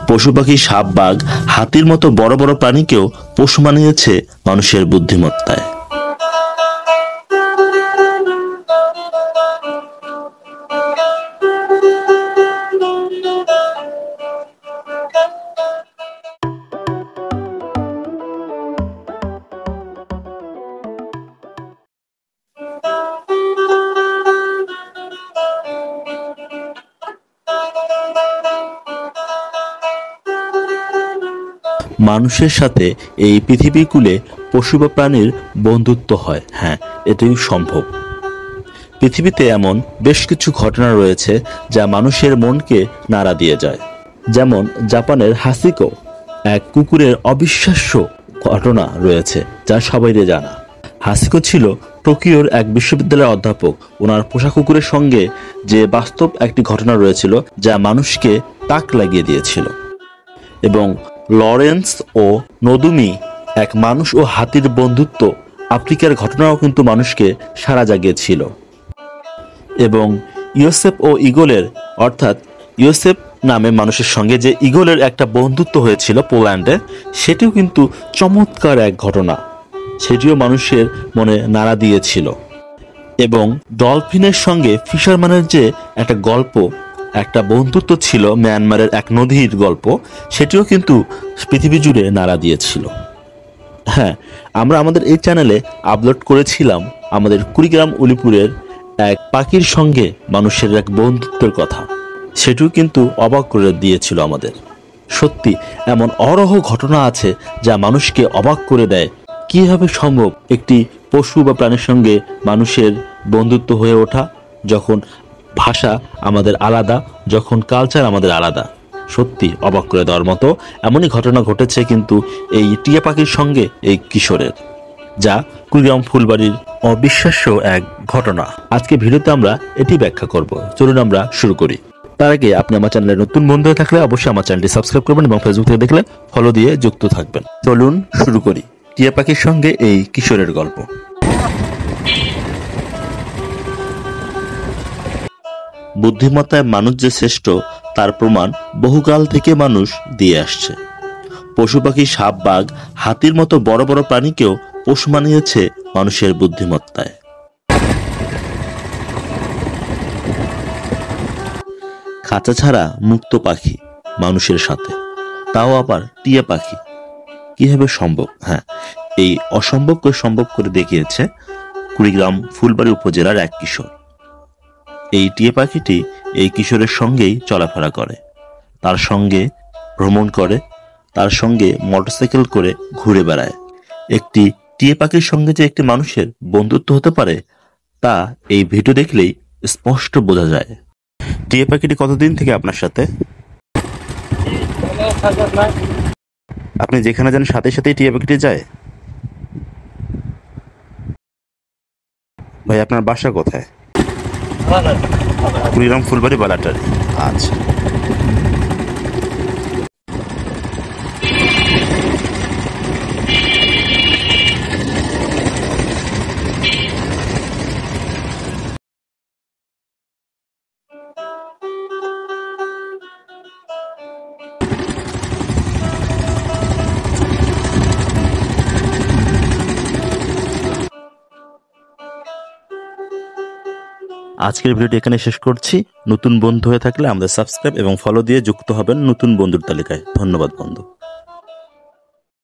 পশু পাখি, সাপ, বাঘ, হাতির মতো বড় বড় প্রাণীকেও পশু বানিয়েছে মানুষের বুদ্ধিমত্তায়। মানুষের সাথে এই পৃথিবীকুলে পশু বা প্রাণীর বন্ধুত্ব হয়। হ্যাঁ, এটাই সম্ভব। পৃথিবীতে এমন বেশ কিছু ঘটনা রয়েছে যা মানুষের মনকে নাড়া দিয়ে যায়। যেমন জাপানের হাসিকো এক কুকুরের অবিশ্বাস্য ঘটনা রয়েছে যা সবাইরে জানা। হাসিকো ছিল টোকিওর এক বিশ্ববিদ্যালয়ের অধ্যাপক। ওনার পোষা কুকুরের সঙ্গে যে বাস্তব একটি ঘটনা রয়েছিল যা মানুষকে তাক লাগিয়ে দিয়েছিল। এবং লরেন্স ও নদুমি এক মানুষ ও হাতির বন্ধুত্ব আফ্রিকার ঘটনাও কিন্তু মানুষকে সাড়া জাগিয়েছিল। এবং ইয়োসেপ ও ইগলের অর্থাৎ ইয়োসেপ নামে মানুষের সঙ্গে যে ইগলের একটা বন্ধুত্ব হয়েছিল পোল্যান্ডে, সেটিও কিন্তু চমৎকার এক ঘটনা, সেটিও মানুষের মনে নাড়া দিয়েছিল। এবং ডলফিনের সঙ্গে ফিশারম্যানের যে একটা গল্প, একটা বন্ধুত্ব ছিল মিয়ানমারের এক নদীর গল্প, সেটিও কিন্তু পৃথিবী জুড়ে নাড়া দিয়েছিল। হ্যাঁ, আমরা আমাদের এই চ্যানেলে আপলোড করেছিলাম আমাদের কুড়িগ্রাম উলিপুরের এক পাখির সঙ্গে মানুষের এক বন্ধুত্বের কথা, সেটিও কিন্তু অবাক করে দিয়েছিল আমাদের। সত্যি এমন অহরহ ঘটনা আছে যা মানুষকে অবাক করে দেয়। কিভাবে সম্ভব একটি পশু বা প্রাণীর সঙ্গে মানুষের বন্ধুত্ব হয়ে ওঠা, যখন ভাষা আমাদের আলাদা, যখন কালচার আমাদের আলাদা। সত্যি অবাক করে দেওয়ার মতো এমনই ঘটনা ঘটেছে কিন্তু এই টিয়া পাখির সঙ্গে এই কিশোরের, যা কুড়িগ্রাম ফুলবাড়ির অবিশ্বাস্য এক ঘটনা। আজকে ভিডিওতে আমরা এটি ব্যাখ্যা করব। চলুন আমরা শুরু করি। তার আগে আপনি আমার চ্যানেলে নতুন বন্ধু হয়ে থাকলে অবশ্যই আমার চ্যানেলটি সাবস্ক্রাইব করবেন এবং ফেসবুক থেকে দেখলে ফলো দিয়ে যুক্ত থাকবেন। চলুন শুরু করি টিয়া পাখির সঙ্গে এই কিশোরের গল্প। বুদ্ধিমত্তায় মানুষ যে শ্রেষ্ঠ তার প্রমাণ বহুকাল থেকে মানুষ দিয়ে আসছে। পশু পাখি, সাপ, বাঘ, হাতির মতো বড় বড় প্রাণীকেও পশু বানিয়েছে মানুষের বুদ্ধিমত্তায়। খাঁচা ছাড়া মুক্ত পাখি মানুষের সাথে, তাও আবার টিয়া পাখি। কিভাবে সম্ভব? হ্যাঁ, এই অসম্ভবকে সম্ভব করে দেখিয়েছে কুড়িগ্রাম ফুলবাড়ি উপজেলার এক কিশোর। এই টিয়া পাখিটি এই কিশোরের সঙ্গেই চলাফেরা করে, তার সঙ্গে ভ্রমণ করে, তার সঙ্গে মোটরসাইকেল করে ঘুরে বেড়ায়। একটি টিয়া পাখির সঙ্গে যে একটি মানুষের বন্ধুত্ব হতে পারে তা এই ভিডিও দেখলেই স্পষ্ট বোঝা যায়। টিয়া পাখিটি কতদিন থেকে আপনার সাথে? আপনি যেখানে যান সাথে সাথেই টিয়া পাখিটি যায়? ভাই, আপনার বাসা কোথায়? কুড়িগ্রাম ফুলবাড়ি, বালাটারি। আচ্ছা, আজকের ভিডিওটি এখানে শেষ করছি। নতুন বন্ধু হয়ে থাকলে আমাদের সাবস্ক্রাইব এবং ফলো দিয়ে যুক্ত হবেন নতুন বন্ধুর তালিকায়। ধন্যবাদ বন্ধু।